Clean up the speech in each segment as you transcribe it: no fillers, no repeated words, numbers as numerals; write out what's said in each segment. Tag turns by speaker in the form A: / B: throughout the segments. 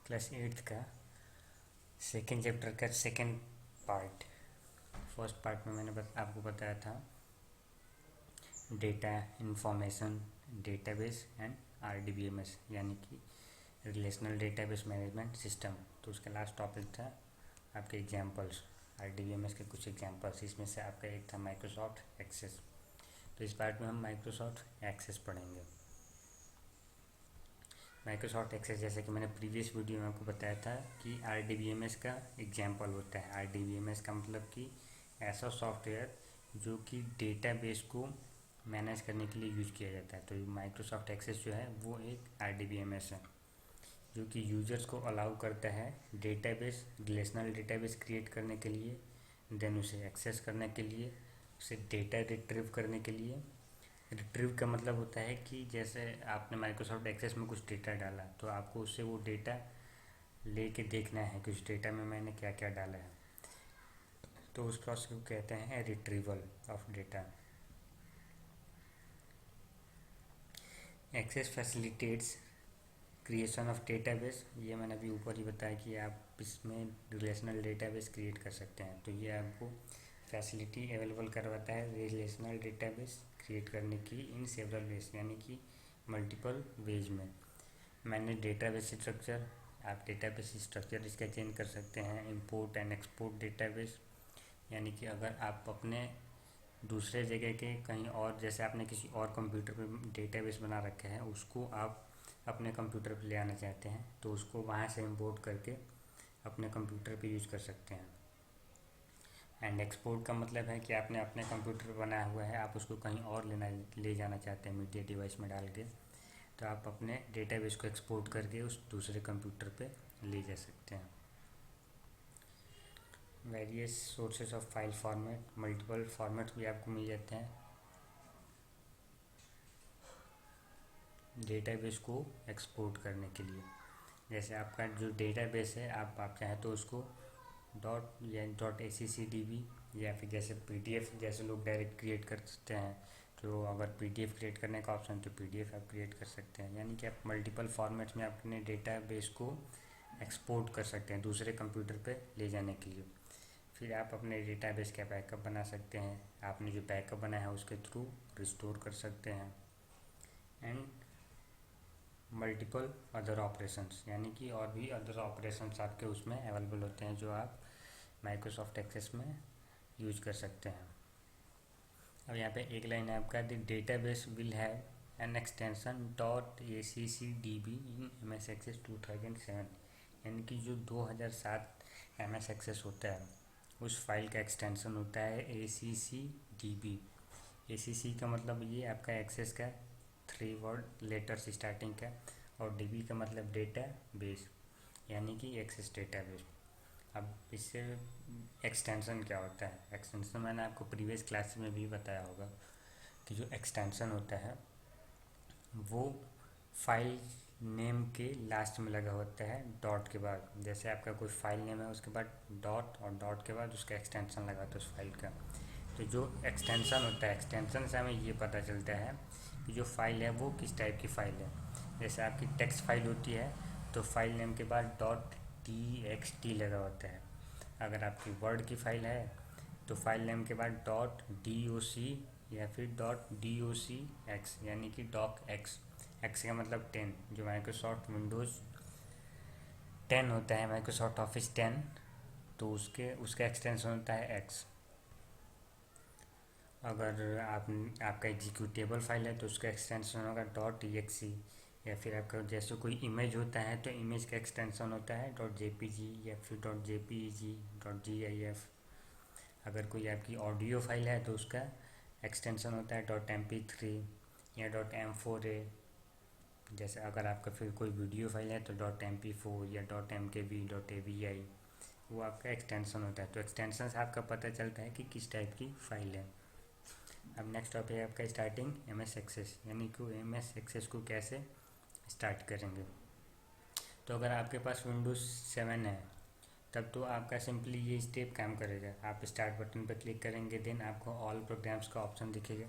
A: Class 8th का second chapter का second part. First part में मैंने आपको बताया था data information database and RDBMS यानी कि रिलेशनल डेटाबेस मैनेजमेंट सिस्टम। तो उसका लास्ट टॉपिक था आपके एग्जांपल्स, आरडीबीएमएस के कुछ एग्जांपल्स। इसमें से आपका एक था माइक्रोसॉफ्ट एक्सेस। तो इस पार्ट में हम माइक्रोसॉफ्ट एक्सेस पढ़ेंगे। माइक्रोसॉफ्ट एक्सेस जैसे कि मैंने प्रीवियस वीडियो में आपको बताया था कि आरडीबीएमएस का एग्जांपल होता है। आरडीबीएमएस का मतलब कि ऐसा सॉफ्टवेयर जो कि डेटाबेस को मैनेज करने के लिए यूज़ किया जाता है। तो माइक्रोसॉफ्ट एक्सेस जो है वो एक आरडीबीएमएस है जो कि यूजर्स को अलाउ करता है डेटाबेस, रिलेशनल डेटाबेस क्रिएट करने के लिए, देन उसे एक्सेस करने के लिए, उसे डेटा रिट्रीव करने के लिए। रिट्रीव का मतलब होता है कि जैसे आपने माइक्रोसॉफ्ट एक्सेस में कुछ डेटा डाला तो आपको उससे वो डेटा लेके देखना है कि उस डेटा में मैंने क्या क्या डाला है। तो उस प्रोसेस को कहते हैं retrieval of data. Access facilitates creation of database. ये मैंने अभी ऊपर ही बताया कि आप इसमें रिलेशनल डेटाबेस क्रिएट कर सकते हैं। तो ये आपको फैसिलिटी अवेलेबल करवाता है रिलेशनल डेटाबेस क्रिएट करने की इन सेवरल वेज, यानी कि मल्टीपल वेज में। मैंने डेटाबेस स्ट्रक्चर, आप डेटाबेस स्ट्रक्चर इसका चेंज कर सकते हैं। इंपोर्ट एंड एक्सपोर्ट डेटाबेस, यानी कि अगर आप अपने दूसरे जगह के कहीं और, जैसे आपने किसी और कंप्यूटर पे डेटाबेस बना रखा है, उसको आप अपने कंप्यूटर पे ले आना चाहते हैं तो उसको वहाँ से इंपोर्ट करके अपने कंप्यूटर पे यूज़ कर सकते हैं। एंड एक्सपोर्ट का मतलब है कि आपने अपने कंप्यूटर पर बनाया हुआ है, आप उसको कहीं और ले जाना चाहते हैं मीडिया डिवाइस में डाल के, तो आप अपने डेटाबेस को एक्सपोर्ट करके उस दूसरे कंप्यूटर पे ले जा सकते हैं। Various sources of file format, multiple formats भी आपको मिल जाते हैं डेटाबेस को एक्सपोर्ट करने के लिए। जैसे आपका जो डेटाबेस है, आप चाहें तो उसको डॉट या .acc.db या फिर जैसे PDF जैसे लोग डायरेक्ट क्रिएट कर सकते हैं। तो अगर PDF क्रिएट करने का ऑप्शन तो PDF आप क्रिएट कर सकते हैं, यानी कि आप मल्टीपल फॉर्मेट्स में अपने डेटाबेस को एक्सपोर्ट कर सकते हैं दूसरे कंप्यूटर पे ले जाने के लिए। फिर आप अपने डेटाबेस का बैकअप बना सकते हैं, आपने जो बैकअप बनाया है उसके थ्रू रिस्टोर कर सकते हैं। एंड मल्टीपल अदर ऑपरेशंस, यानी कि और भी अदर ऑपरेशंस आपके उसमें अवेलेबल होते हैं जो आप माइक्रोसॉफ्ट एक्सेस में यूज कर सकते हैं। अब यहाँ पे एक लाइन है आपका, the database will have an extension .acc.db in MS Access 2007, यानी कि जो 2007 MS एक्सेस होता है उस फाइल का एक्सटेंशन होता है acc.db। acc का मतलब ये आपका एक्सेस का 3 वर्ड लेटर्स स्टार्टिंग का, और DB का मतलब डेटा बेस, यानी कि एक्सेस डेटाबेस। अब इससे एक्सटेंशन क्या होता है? एक्सटेंशन मैंने आपको प्रीवियस क्लास में भी बताया होगा कि जो एक्सटेंशन होता है वो फाइल नेम के लास्ट में लगा होता है डॉट के बाद। जैसे आपका कोई फाइल नेम है उसके बाद डॉट, और डॉट के बाद उसका एक्सटेंशन लगा होता है उस फाइल का। तो जो एक्सटेंशन होता है, एक्सटेंशन से हमें ये पता चलता है कि जो फाइल है वो किस टाइप की फ़ाइल है। जैसे आपकी टेक्स्ट फाइल होती है तो फाइल नेम के बाद .txt लगा होता है। अगर आपकी वर्ड की फ़ाइल है तो फाइल नेम के बाद .doc या फिर .docx, यानी कि docx। एक्स का मतलब 10, जो माइक्रोसॉफ्ट विंडोज़ 10 होता है, माइक्रोसॉफ्ट ऑफिस 10, तो उसका एक्सटेंशन होता है एक्स। अगर आपका एग्जीक्यूटेबल फाइल है तो उसका एक्सटेंशन होगा .exe, या फिर आपका जैसे कोई इमेज होता है तो इमेज का एक्सटेंशन होता है .jpg या फिर .jpeg, .gif। अगर कोई आपकी ऑडियो फाइल है तो उसका एक्सटेंशन होता है .mp3 या .m4a। जैसे अगर आपका फिर कोई वीडियो फाइल है तो .mp4 या .mkv, .avi, वो आपका एक्सटेंशन होता है। तो एक्सटेंशन से आपका पता चलता है कि किस टाइप की फ़ाइल है। अब नेक्स्ट टॉपिक है आपका स्टार्टिंग MS एक्सेस, यानी कि MS एक्सेस को कैसे स्टार्ट करेंगे। तो अगर आपके पास विंडोज़ 7 है तब तो आपका सिंपली ये स्टेप काम करेगा। आप स्टार्ट बटन पर क्लिक करेंगे, देन आपको ऑल प्रोग्राम्स का ऑप्शन दिखेगा,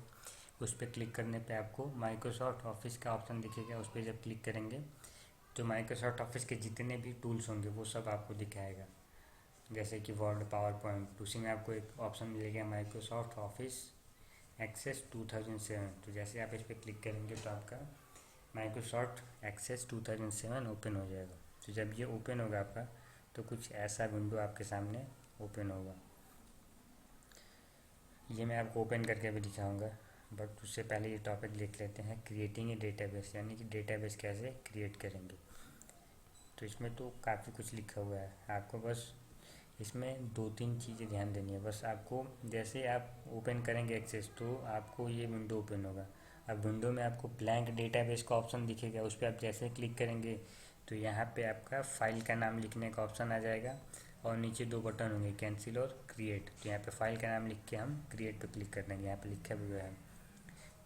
A: उस पर क्लिक करने पे आपको माइक्रोसॉफ्ट ऑफिस का ऑप्शन दिखेगा। उस पर जब क्लिक करेंगे जो माइक्रोसॉफ्ट ऑफिस के जितने भी टूल्स होंगे वो सब आपको दिखाएगा। जैसे कि वर्ड, पावर पॉइंट, उसी में आपको एक ऑप्शन मिलेगा माइक्रोसॉफ्ट ऑफिस एक्सेस 2007। तो जैसे आप इस पर क्लिक करेंगे तो आपका माइक्रोसॉफ्ट एक्सेस 2007 ओपन हो जाएगा। तो जब ये ओपन होगा आपका, तो कुछ ऐसा विंडो आपके सामने ओपन होगा। ये मैं आपको ओपन करके भी दिखाऊंगा, बट उससे पहले ये टॉपिक लिख लेते हैं, क्रिएटिंग ए डेटाबेस, यानी कि डेटाबेस कैसे क्रिएट करेंगे। तो इसमें तो काफ़ी कुछ लिखा हुआ है, आपको बस इसमें 2-3 चीज़ें ध्यान देनी है। बस आपको जैसे आप ओपन करेंगे एक्सेस, तो आपको ये विंडो ओपन होगा। अब विंडो में आपको ब्लैंक डेटाबेस का ऑप्शन दिखेगा, उस पर आप जैसे क्लिक करेंगे तो यहाँ पे आपका फाइल का नाम लिखने का ऑप्शन आ जाएगा, और नीचे 2 बटन होंगे, कैंसिल और क्रिएट। तो यहाँ पे फाइल का नाम लिख के हम क्रिएट पे क्लिक कर देंगे। यहाँ पे लिखा हुआ है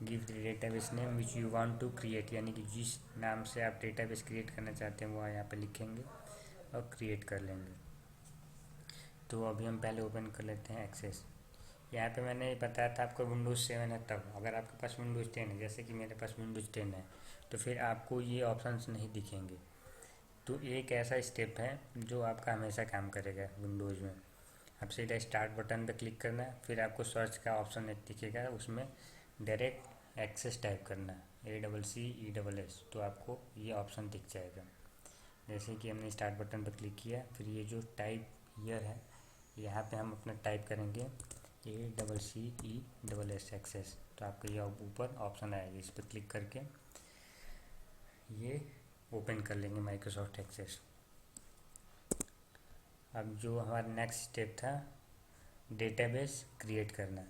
A: give the database name which you want to create, यानी कि जिस नाम से आप डेटाबेस क्रिएट करना चाहते हैं वो यहाँ पे लिखेंगे और क्रिएट कर लेंगे। तो अभी हम पहले ओपन कर लेते हैं एक्सेस। यहाँ पे मैंने बताया था आपको विंडोज़ 7 है तब। अगर आपके पास विंडोज़ 10 है, जैसे कि मेरे पास विंडोज़ 10 है, तो फिर आपको ये ऑप्शंस नहीं दिखेंगे। तो एक ऐसा स्टेप है जो आपका हमेशा काम करेगा विंडोज़ में। आप सीधा स्टार्ट बटन पे क्लिक करना है, फिर आपको सर्च का ऑप्शन एक दिखेगा, उसमें डायरेक्ट एक्सेस टाइप करना है, ACCESS, तो आपको ये ऑप्शन दिख जाएगा। जैसे कि हमने स्टार्ट बटन पर क्लिक किया, फिर ये जो टाइप ईयर है, यहाँ पे हम अपना टाइप करेंगे ACCESS एक्सेस, तो आपको ये ऊपर ऑप्शन आएगा, इस पर क्लिक करके ये ओपन कर लेंगे माइक्रोसॉफ्ट एक्सेस। अब जो हमारा नेक्स्ट स्टेप था डेटाबेस क्रिएट करना,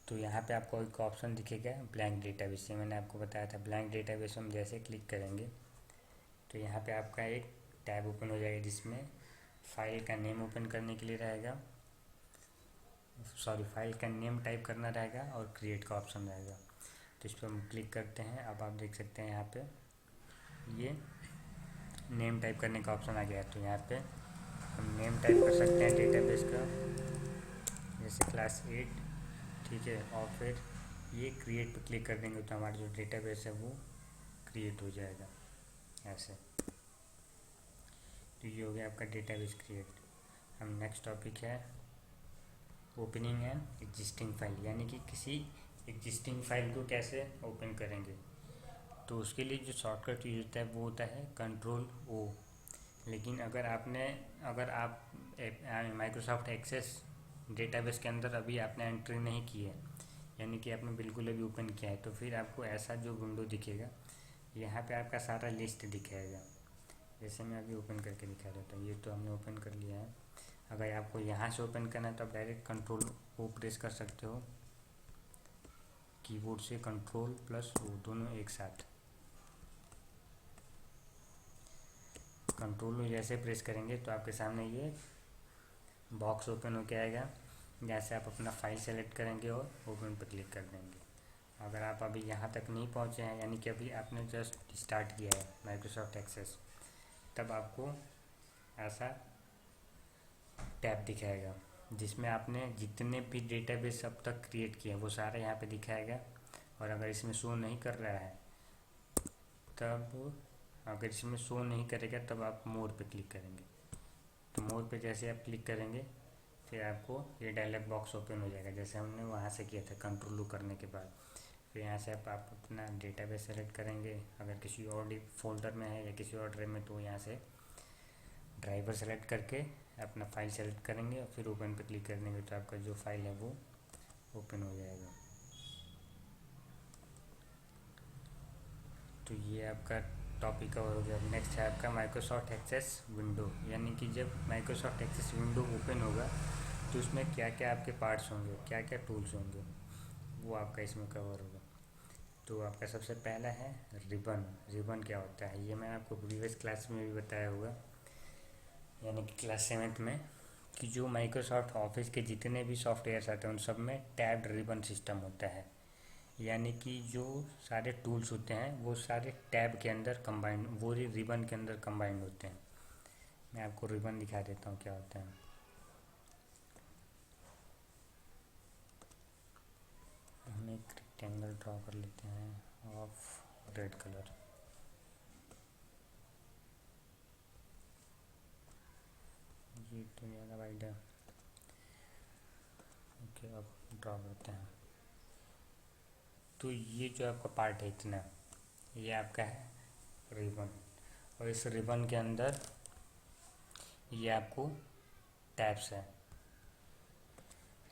A: तो यहाँ पे आपको एक ऑप्शन दिखेगा ब्लैंक डेटाबेस। ये मैंने आपको बताया था, ब्लैंक डेटाबेस हम जैसे क्लिक करेंगे तो यहाँ पे आपका एक टैब ओपन हो जाएगा, जिसमें फाइल का नेम ओपन करने के लिए रहेगा, सॉरी, फाइल का नेम टाइप करना रहेगा और क्रिएट का ऑप्शन रहेगा। तो इस पर हम क्लिक करते हैं। अब आप देख सकते हैं यहाँ पे ये नेम टाइप करने का ऑप्शन आ गया है। तो यहाँ पे हम नेम टाइप कर सकते हैं डेटाबेस का, जैसे क्लास 8, ठीक है। और फिर ये क्रिएट पे क्लिक कर देंगे तो हमारा जो डेटाबेस है वो क्रिएट हो जाएगा ऐसे। तो ये हो गया आपका डेटाबेस क्रिएट। हम नेक्स्ट टॉपिक है ओपनिंग एन एग्जिस्टिंग फाइल, यानी कि किसी एग्जिस्टिंग फाइल को कैसे ओपन करेंगे। तो उसके लिए जो शॉर्टकट यूज होता है वो होता है Ctrl+O। लेकिन अगर आप माइक्रोसॉफ्ट एक्सेस डेटाबेस के अंदर अभी आपने एंट्री नहीं की है, यानी कि आपने बिल्कुल अभी ओपन किया है, तो फिर आपको ऐसा जो विंडो दिखेगा, यहाँ पे आपका सारा लिस्ट दिखाएगा। जैसे मैं अभी ओपन करके दिखा देता हूँ। ये तो हमने ओपन कर लिया है। अगर आपको यहाँ से ओपन करना है तो आप डायरेक्ट Ctrl+O प्रेस कर सकते हो कीबोर्ड से, Ctrl+O दोनों एक साथ। Ctrl जैसे प्रेस करेंगे तो आपके सामने ये बॉक्स ओपन होके आएगा, जहाँ से आप अपना फाइल सेलेक्ट करेंगे और ओपन पर क्लिक कर देंगे। अगर आप अभी यहाँ तक नहीं पहुँचे हैं, यानी कि अभी आपने जस्ट स्टार्ट किया है माइक्रोसॉफ्ट एक्सेस, तब आपको ऐसा टैब दिखाएगा, जिसमें आपने जितने भी डेटाबेस अब तक क्रिएट किए हैं वो सारे यहाँ पे दिखाएगा। और अगर इसमें शो नहीं कर रहा है तब, अगर इसमें शो नहीं करेगा तब आप मोर पे क्लिक करेंगे। तो मोर पे जैसे आप क्लिक करेंगे फिर आपको ये डायलॉग बॉक्स ओपन हो जाएगा, जैसे हमने वहाँ से किया था Ctrl+O करने के बाद। फिर यहाँ से आप अपना डेटाबेस सेलेक्ट करेंगे, अगर किसी और फोल्डर में है या किसी और ड्राइव में, तो यहाँ से ड्राइवर सेलेक्ट करके अपना फाइल सेलेक्ट करेंगे और फिर ओपन पे क्लिक कर देंगे तो आपका जो फाइल है वो ओपन हो जाएगा। तो ये आपका टॉपिक कवर हो गया। नेक्स्ट है आपका माइक्रोसॉफ्ट एक्सेस विंडो, यानी कि जब माइक्रोसॉफ्ट एक्सेस विंडो ओपन होगा तो उसमें क्या क्या आपके पार्ट्स होंगे, क्या क्या टूल्स होंगे, वो आपका इसमें कवर होगा। तो आपका सबसे पहला है रिबन। रिबन क्या होता है ये मैंने आपको प्रीवियस क्लास में भी बताया होगा, यानी कि क्लास 7 में, कि जो माइक्रोसॉफ्ट ऑफिस के जितने भी सॉफ्टवेयर्स आते हैं उन सब में टैब्ड रिबन सिस्टम होता है। यानी कि जो सारे टूल्स होते हैं वो सारे टैब के अंदर कंबाइंड, वो रिबन के अंदर कंबाइंड होते हैं। मैं आपको रिबन दिखा देता हूँ क्या होता है। हम एक रेक्टेंगल ड्रॉ कर लेते हैं ऑफ रेड कलर। तो ज़्यादा वाइड है। ओके, अब ड्रॉ करते हैं। तो ये जो आपका पार्ट है इतना, ये आपका है रिबन, और इस रिबन के अंदर ये आपको टैब्स है।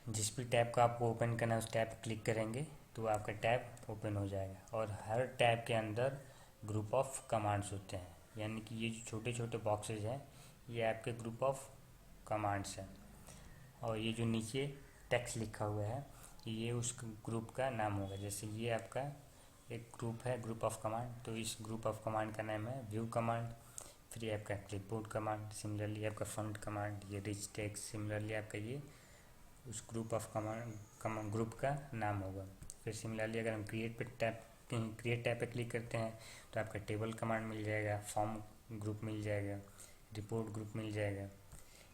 A: जिस भी टैब का आपको ओपन करना है उस टैब क्लिक करेंगे तो आपका टैब ओपन हो जाएगा। और हर टैब के अंदर ग्रुप ऑफ कमांड्स होते हैं, यानी कि ये जो छोटे छोटे बॉक्सेज हैं ये आपके ग्रुप ऑफ कमांड्स हैं। और ये जो नीचे टेक्स्ट लिखा हुआ है ये उस ग्रुप का नाम होगा। जैसे ये आपका एक ग्रुप है, ग्रुप ऑफ कमांड, तो इस ग्रुप ऑफ कमांड का नाम है व्यू कमांड। फिर ये आपका क्लिपबोर्ड कमांड, सिमिलरली आपका फॉन्ट कमांड, ये रिच टेक्स्ट, सिमिलरली आपका ये उस ग्रुप ऑफ कमांड ग्रुप का नाम होगा। फिर सिमिलरली अगर हम क्रिएट टैब पे क्लिक करते हैं तो आपका टेबल कमांड मिल जाएगा, फॉर्म ग्रुप मिल जाएगा, रिपोर्ट ग्रुप मिल जाएगा।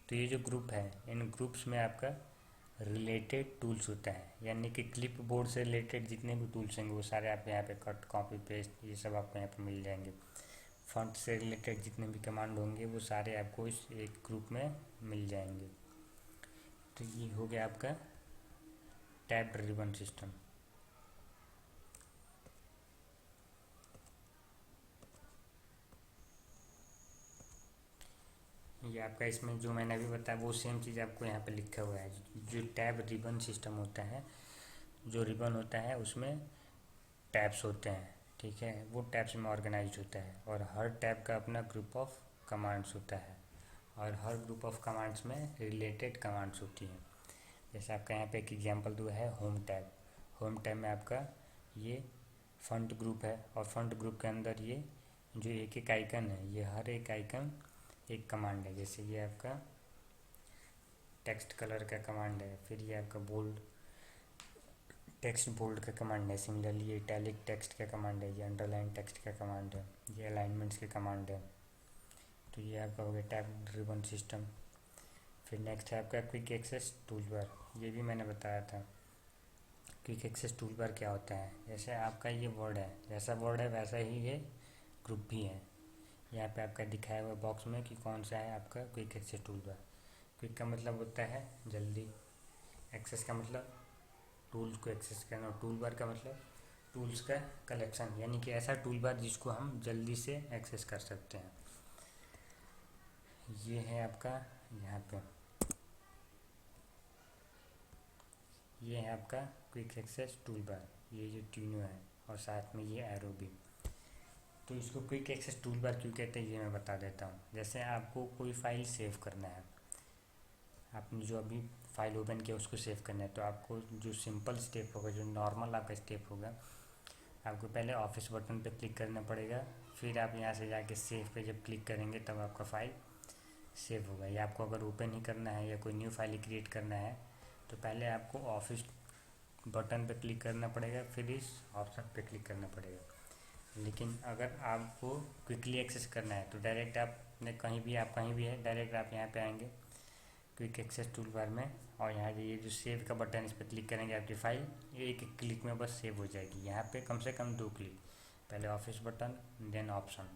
A: तो ये जो ग्रुप है इन ग्रुप्स में आपका रिलेटेड टूल्स होता है, यानी कि क्लिप बोर्ड से रिलेटेड जितने भी टूल्स होंगे वो सारे आप यहाँ पे कट कॉपी पेस्ट ये सब आपको यहाँ पे मिल जाएंगे। फॉन्ट से रिलेटेड जितने भी कमांड होंगे वो सारे आपको इस एक ग्रुप में मिल जाएंगे। तो ये हो गया आपका टैब रिबन सिस्टम। ये आपका इसमें जो मैंने अभी बताया वो सेम चीज़ आपको यहाँ पे लिखा हुआ है। जो टैब रिबन सिस्टम होता है, जो रिबन होता है उसमें टैब्स होते हैं, ठीक है, वो टैब्स में ऑर्गेनाइज होता है। और हर टैब का अपना ग्रुप ऑफ कमांड्स होता है, और हर ग्रुप ऑफ कमांड्स में रिलेटेड कमांड्स होती हैं। जैसे आपका यहाँ पे एक एग्जांपल दो है होम टैब। होम टैब में आपका ये फॉन्ट ग्रुप है, और फॉन्ट ग्रुप के अंदर ये जो एक एक आइकन है ये हर एक आइकन एक कमांड है। जैसे ये आपका टेक्स्ट कलर का कमांड है, फिर ये आपका बोल्ड टेक्स्ट बोल्ड का कमांड है, सिमिलरली ये इटैलिक टेक्स्ट का कमांड है, ये अंडरलाइन टेक्स्ट का कमांड है, ये अलाइनमेंट्स के कमांड है। तो ये आपका हो गया टैब रिबन सिस्टम। फिर नेक्स्ट है आपका क्विक एक्सेस टूल बार। ये भी मैंने बताया था क्विक एक्सेस टूल बार क्या होता है। जैसे आपका ये वर्ड है, जैसा वर्ड है वैसा ही ये ग्रुप भी है। यहाँ पे आपका दिखाया हुआ बॉक्स में कि कौन सा है आपका quick access toolbar. Quick का मतलब होता है जल्दी, एक्सेस का मतलब टूल्स को एक्सेस करना, और टूल बार का मतलब टूल्स का कलेक्शन, यानी कि ऐसा टूल बार जिसको हम जल्दी से एक्सेस कर सकते हैं। ये है आपका यहाँ पे, ये है आपका क्विक एक्सेस टूल बार, ये जो ट्यूनो है और साथ में ये एरो भी। तो इसको क्विक एक्सेस टूल बार क्यों कहते हैं ये मैं बता देता हूँ। जैसे आपको कोई फाइल सेव करना है, आपने जो अभी फाइल ओपन किया उसको सेव करना है, तो आपको जो सिंपल स्टेप होगा, जो नॉर्मल आपका स्टेप होगा, आपको पहले ऑफिस बटन पे क्लिक करना पड़ेगा। फिर आप यहाँ से जाके सेव पे जब क्लिक करेंगे तब आपका फाइल सेव होगा। या आपको अगर ओपन ही करना है या कोई न्यू फाइल क्रिएट करना है तो पहले आपको ऑफिस बटन पे क्लिक करना पड़ेगा, फिर इस ऑप्शन पे क्लिक करना पड़ेगा। लेकिन अगर आपको क्विकली एक्सेस करना है तो डायरेक्ट आपने आप कहीं भी है, डायरेक्ट आप यहाँ पे आएंगे क्विक एक्सेस टूल बार में, और यहाँ ये जो सेव का बटन इस पर क्लिक करेंगे, आपकी फाइल एक एक क्लिक में बस सेव हो जाएगी। यहाँ पे कम से कम 2 क्लिक, पहले ऑफिस बटन देन ऑप्शन,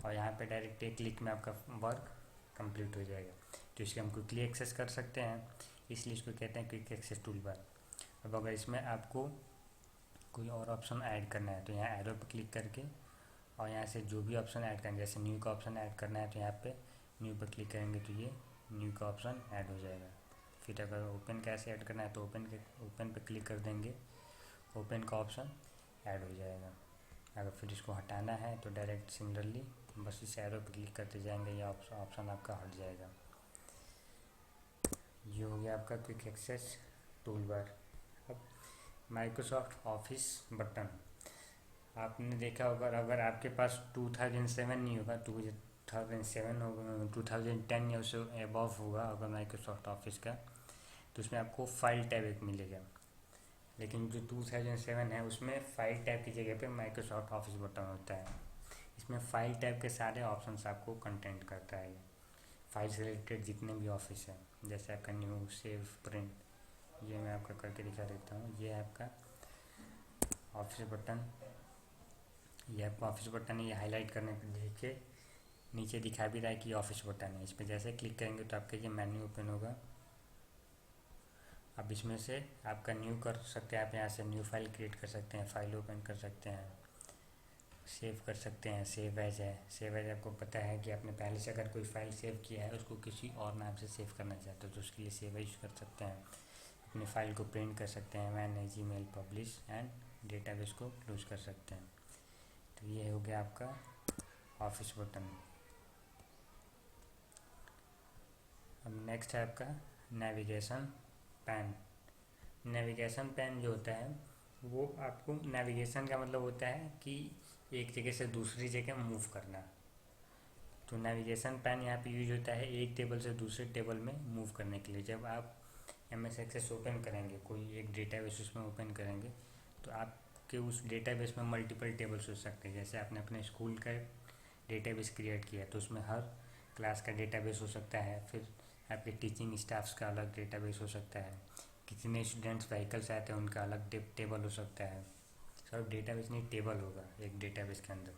A: और यहाँ पे डायरेक्ट एक क्लिक में आपका वर्क कंप्लीट हो जाएगा। तो इसके हम क्विकली एक्सेस कर सकते हैं, इसलिए इसको कहते हैं क्विक एक्सेस टूल बार। अब अगर इसमें आपको कोई और ऑप्शन ऐड करना है तो यहाँ एरो पर क्लिक करके और यहाँ से जो भी ऑप्शन ऐड करना है, जैसे न्यू का ऑप्शन ऐड करना है तो यहाँ पे न्यू पर क्लिक करेंगे तो ये न्यू का ऑप्शन ऐड हो जाएगा। फिर अगर ओपन कैसे ऐड करना है तो ओपन पे क्लिक कर देंगे, ओपन का ऑप्शन ऐड हो जाएगा। अगर फिर इसको हटाना है तो डायरेक्ट सिमिलरली बस इस एरो पे क्लिक करते जाएंगे, ये ऑप्शन आपका हट जाएगा। ये हो गया आपका क्विक एक्सेस टूल बार। अब माइक्रोसॉफ्ट ऑफिस बटन आपने देखा होगा, अगर आपके पास 2007 नहीं होगा, 2007 होगा, 2010 या उससे एबव होगा अगर माइक्रोसॉफ्ट ऑफिस का, तो उसमें आपको फाइल टैब एक मिलेगा। लेकिन जो 2007 है उसमें फाइल टैब की जगह पे माइक्रोसॉफ्ट ऑफिस बटन होता है। इसमें फाइल टैब के सारे ऑप्शंस आपको कंटेंट करता है, फाइल से रिलेटेड जितने भी ऑफिस है, जैसे आपका न्यू, सेव, प्रिंट, ये मैं आपका करके दिखा देता हूँ। ये है आपका ऑफिस बटन, ये आपका ऑफिस बटन है, ये हाईलाइट करने पर देखिए नीचे दिखा भी रहा है कि ऑफिस बटन है। इस पर जैसे क्लिक करेंगे तो आपका ये मेन्यू ओपन होगा। अब इसमें से आपका न्यू कर सकते हैं, आप यहाँ से न्यू फाइल क्रिएट कर सकते हैं, फाइल ओपन कर सकते हैं, सेव कर सकते हैं। सेव एज है, सेव एज आपको पता है कि आपने पहले से अगर कोई फाइल सेव किया है उसको किसी और नाम से सेव करना चाहते हो तो उसके लिए सेव एज कर सकते हैं। अपनी फाइल को प्रिंट कर सकते हैं, manage email, publish and database को क्लोज कर सकते हैं। तो ये हो गया आपका ऑफिस बटन। अब नेक्स्ट है आपका नेविगेशन पैन। नेविगेशन पैन जो होता है वो आपको, नेविगेशन का मतलब होता है कि एक जगह से दूसरी जगह मूव करना। तो नेविगेशन पैन यहाँ पे यूज होता है एक टेबल से दूसरे टेबल में मूव करने के लिए। जब आप MS एक्सेस ओपन करेंगे, कोई एक डेटाबेस उसमें ओपन करेंगे, तो आपके उस डेटाबेस में मल्टीपल टेबल्स हो सकते हैं। जैसे आपने अपने स्कूल का डेटाबेस क्रिएट किया तो उसमें हर क्लास का डेटाबेस हो सकता है, फिर आपके टीचिंग स्टाफ्स का अलग डेटाबेस हो सकता है, कितने स्टूडेंट्स व्हीकल्स आते हैं उनका अलग टेबल हो सकता है। सब डेटाबेस नहीं, टेबल होगा एक डेटाबेस के अंदर।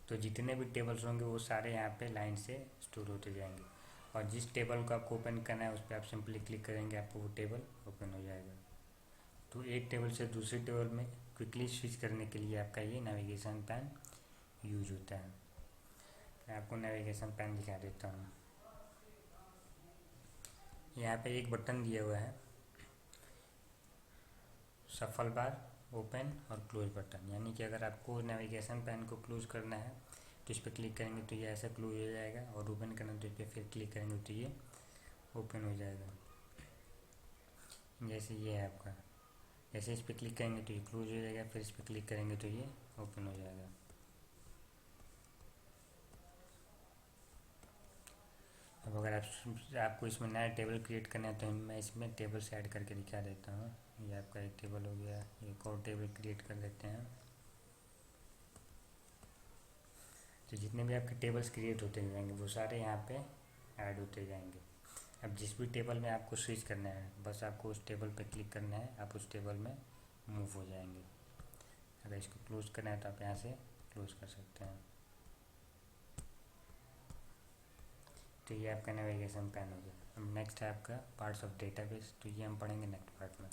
A: तो जितने भी टेबल्स होंगे वो सारे यहाँ पे लाइन से स्टोर होते जाएंगे, और जिस टेबल को आपको ओपन करना है उस पर आप सिंपली क्लिक करेंगे, आपको वो टेबल ओपन हो जाएगा। तो एक टेबल से दूसरे टेबल में क्विकली स्विच करने के लिए आपका ये नेविगेशन पैन यूज होता है। मैं आपको नेविगेशन पैन दिखा देता हूँ। यहाँ पे एक बटन दिया हुआ है, सफल बार, ओपन और क्लोज बटन। यानी कि अगर आपको नेविगेशन पैन को क्लोज करना है तो इस पर क्लिक करेंगे तो ये ऐसा क्लोज हो जाएगा, और ओपन करना तो इस पर फिर क्लिक करेंगे तो ये ओपन हो जाएगा। जैसे ये है आपका, जैसे इस पर क्लिक करेंगे तो ये क्लोज हो जाएगा, फिर इस पर क्लिक करेंगे तो ये ओपन हो जाएगा। अब अगर आपको इसमें नया टेबल क्रिएट करना है तो मैं इसमें टेबल्स ऐड करके दिखा देता हूँ। ये आपका एक टेबल हो गया, एक और टेबल क्रिएट कर लेते हैं। तो जितने भी आपके टेबल्स क्रिएट होते जाएंगे वो सारे यहाँ पे ऐड होते जाएंगे। अब जिस भी टेबल में आपको स्विच करना है बस आपको उस टेबल पे क्लिक करना है, आप उस टेबल में मूव हो जाएंगे। अगर इसको क्लोज करना है तो आप यहाँ से क्लोज कर सकते हैं। तो ये आपका नेविगेशन पैन हो गया। अब नेक्स्ट है आपका पार्ट्स ऑफ डेटाबेस, तो ये हम पढ़ेंगे नेक्स्ट पार्ट में।